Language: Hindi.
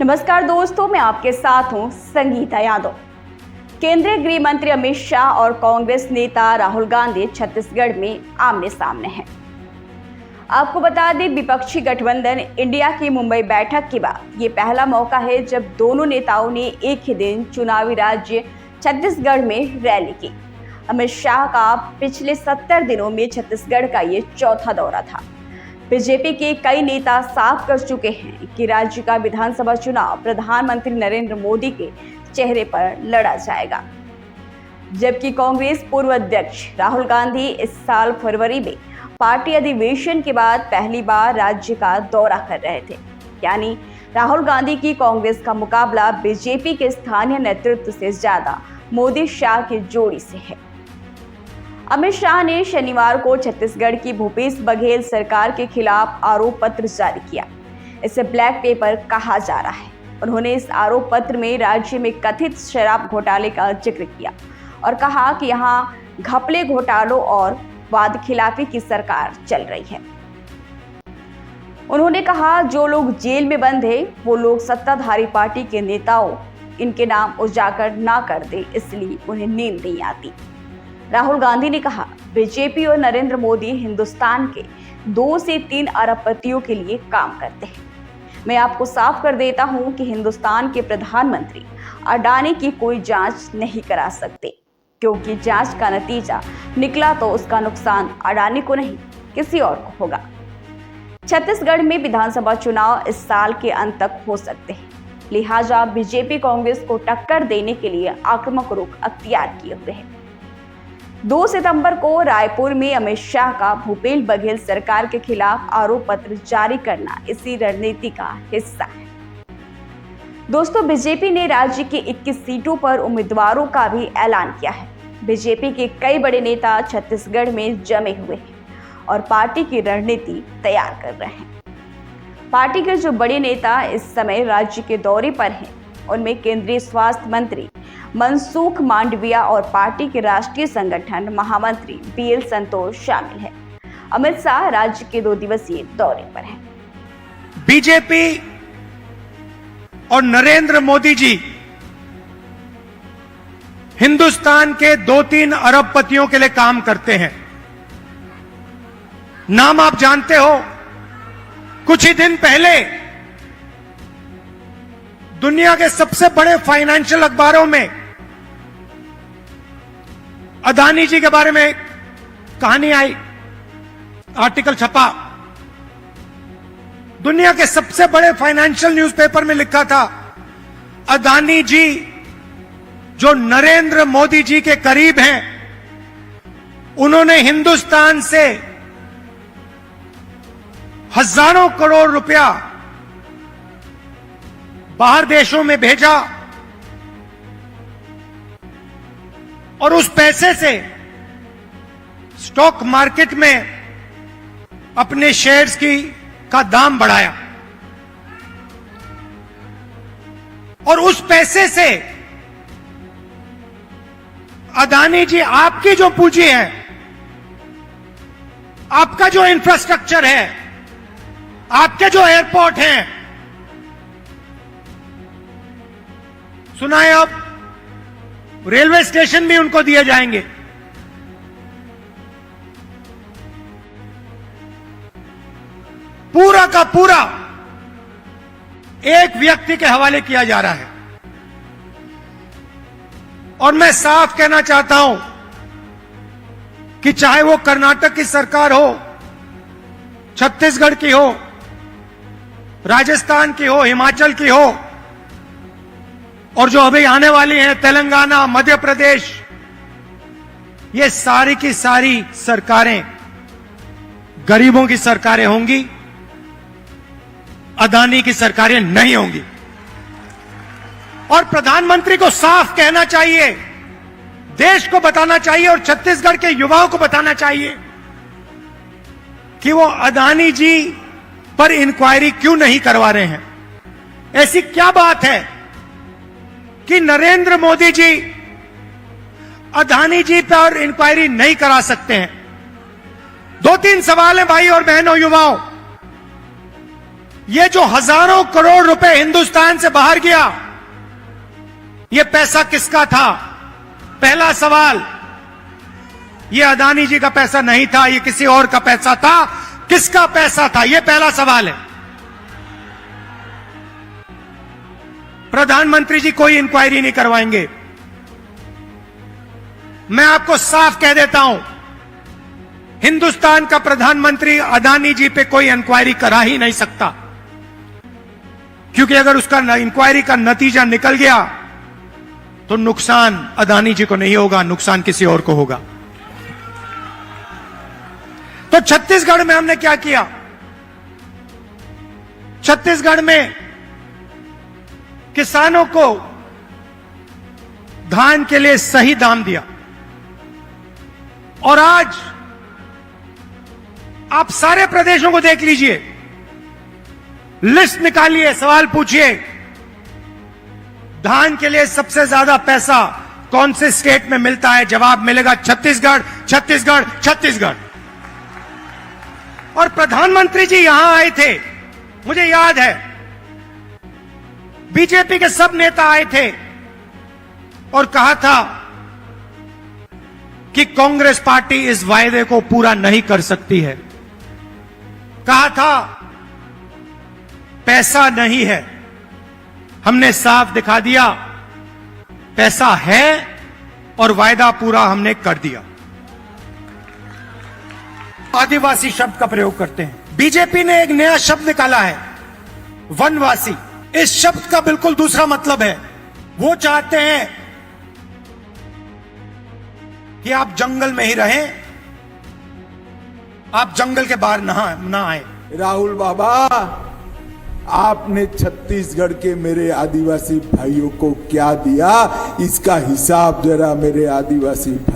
नमस्कार दोस्तों, मैं आपके साथ हूं संगीता यादव। केंद्रीय गृह मंत्री अमित शाह और कांग्रेस नेता राहुल गांधी छत्तीसगढ़ में आमने सामने हैं। आपको बता दें, विपक्षी गठबंधन इंडिया की मुंबई बैठक के बाद ये पहला मौका है जब दोनों नेताओं ने एक ही दिन चुनावी राज्य छत्तीसगढ़ में रैली की। अमित शाह का पिछले 70 दिनों में छत्तीसगढ़ का ये चौथा दौरा था। बीजेपी के कई नेता साफ कर चुके हैं कि राज्य का विधानसभा चुनाव प्रधानमंत्री नरेंद्र मोदी के चेहरे पर लड़ा जाएगा, जबकि कांग्रेस पूर्व अध्यक्ष राहुल गांधी इस साल फरवरी में पार्टी अधिवेशन के बाद पहली बार राज्य का दौरा कर रहे थे। यानी राहुल गांधी की कांग्रेस का मुकाबला बीजेपी के स्थानीय नेतृत्व से ज्यादा मोदी शाह की जोड़ी से है। अमित शाह ने शनिवार को छत्तीसगढ़ की भूपेश बघेल सरकार के खिलाफ आरोप पत्र जारी किया। इसे ब्लैक पेपर कहा जा रहा है। उन्होंने इस आरोप पत्र में राज्य में कथित शराब घोटाले का जिक्र किया और कहा कि यहां घपले, घोटालों और वाद खिलाफी की सरकार चल रही है। उन्होंने कहा, जो लोग जेल में बंद हैं, वो लोग सत्ताधारी पार्टी के नेताओं इनके नाम उजागर ना कर दे, इसलिए उन्हें नींद नहीं आती। राहुल गांधी ने कहा, बीजेपी और नरेंद्र मोदी हिंदुस्तान के 2 से 3 अरबपतियों के लिए काम करते हैं। मैं आपको साफ कर देता हूं कि हिंदुस्तान के प्रधानमंत्री अडानी की कोई जांच नहीं करा सकते, क्योंकि जांच का नतीजा निकला तो उसका नुकसान अडानी को नहीं, किसी और को होगा। छत्तीसगढ़ में विधानसभा चुनाव इस साल के अंत तक हो सकते हैं, लिहाजा बीजेपी कांग्रेस को टक्कर देने के लिए आक्रामक रुख अख्तियार किए हुए है। 2 सितंबर को रायपुर में अमित शाह का भूपेश बघेल सरकार के खिलाफ आरोप पत्र जारी करना इसी रणनीति का हिस्सा है। दोस्तों, बीजेपी ने राज्य के 21 सीटों पर उम्मीदवारों का भी ऐलान किया है। बीजेपी के कई बड़े नेता छत्तीसगढ़ में जमे हुए हैं और पार्टी की रणनीति तैयार कर रहे हैं। पार्टी के जो बड़े नेता इस समय राज्य के दौरे पर हैं, उनमें केंद्रीय स्वास्थ्य मंत्री मनसुख मांडविया और पार्टी के राष्ट्रीय संगठन महामंत्री बीएल संतोष शामिल हैं। अमित शाह राज्य के 2 दिवसीय दौरे पर हैं। बीजेपी और नरेंद्र मोदी जी हिंदुस्तान के 2-3 अरबपतियों के लिए काम करते हैं। नाम आप जानते हो। कुछ ही दिन पहले दुनिया के सबसे बड़े फाइनेंशियल अखबारों में अदानी जी के बारे में कहानी आई, आर्टिकल छपा। दुनिया के सबसे बड़े फाइनेंशियल न्यूज़पेपर में लिखा था, अदानी जी जो नरेंद्र मोदी जी के करीब हैं, उन्होंने हिंदुस्तान से हजारों करोड़ रुपया बाहर देशों में भेजा और उस पैसे से स्टॉक मार्केट में अपने शेयर्स का दाम बढ़ाया और उस पैसे से अदानी जी आपकी जो पूंजी है, आपका जो इंफ्रास्ट्रक्चर है, आपके जो एयरपोर्ट हैं, सुना है अब रेलवे स्टेशन भी उनको दिए जाएंगे। पूरा का पूरा एक व्यक्ति के हवाले किया जा रहा है। और मैं साफ कहना चाहता हूं कि चाहे वो कर्नाटक की सरकार हो, छत्तीसगढ़ की हो, राजस्थान की हो, हिमाचल की हो, और जो अभी आने वाली हैं तेलंगाना, मध्य प्रदेश, ये सारी की सारी सरकारें गरीबों की सरकारें होंगी, अदानी की सरकारें नहीं होंगी। और प्रधानमंत्री को साफ कहना चाहिए, देश को बताना चाहिए और छत्तीसगढ़ के युवाओं को बताना चाहिए कि वो अदानी जी पर इंक्वायरी क्यों नहीं करवा रहे हैं। ऐसी क्या बात है कि नरेंद्र मोदी जी अदानी जी पर इंक्वायरी नहीं करा सकते हैं। 2-3 सवाल हैं भाई और बहनों, युवाओं। ये जो हजारों करोड़ रुपए हिंदुस्तान से बाहर गया, ये पैसा किसका था? पहला सवाल, ये अदानी जी का पैसा नहीं था, ये किसी और का पैसा था। किसका पैसा था? ये पहला सवाल है। प्रधानमंत्री जी कोई इंक्वायरी नहीं करवाएंगे। मैं आपको साफ कह देता हूं, हिंदुस्तान का प्रधानमंत्री अदानी जी पे कोई इंक्वायरी करा ही नहीं सकता, क्योंकि अगर उसका इंक्वायरी का नतीजा निकल गया तो नुकसान अदानी जी को नहीं होगा, नुकसान किसी और को होगा। तो छत्तीसगढ़ में हमने क्या किया? छत्तीसगढ़ में किसानों को धान के लिए सही दाम दिया, और आज आप सारे प्रदेशों को देख लीजिए, लिस्ट निकालिए, सवाल पूछिए, धान के लिए सबसे ज्यादा पैसा कौन से स्टेट में मिलता है? जवाब मिलेगा छत्तीसगढ़, छत्तीसगढ़, छत्तीसगढ़। और प्रधानमंत्री जी यहां आए थे, मुझे याद है, बीजेपी के सब नेता आए थे और कहा था कि कांग्रेस पार्टी इस वायदे को पूरा नहीं कर सकती है। कहा था पैसा नहीं है। हमने साफ दिखा दिया, पैसा है और वायदा पूरा हमने कर दिया। आदिवासी शब्द का प्रयोग करते हैं। बीजेपी ने एक नया शब्द निकाला है, वनवासी। इस शब्द का बिल्कुल दूसरा मतलब है। वो चाहते हैं कि आप जंगल में ही रहें, आप जंगल के बाहर ना आए। राहुल बाबा, आपने छत्तीसगढ़ के मेरे आदिवासी भाइयों को क्या दिया, इसका हिसाब जरा मेरे आदिवासी भाई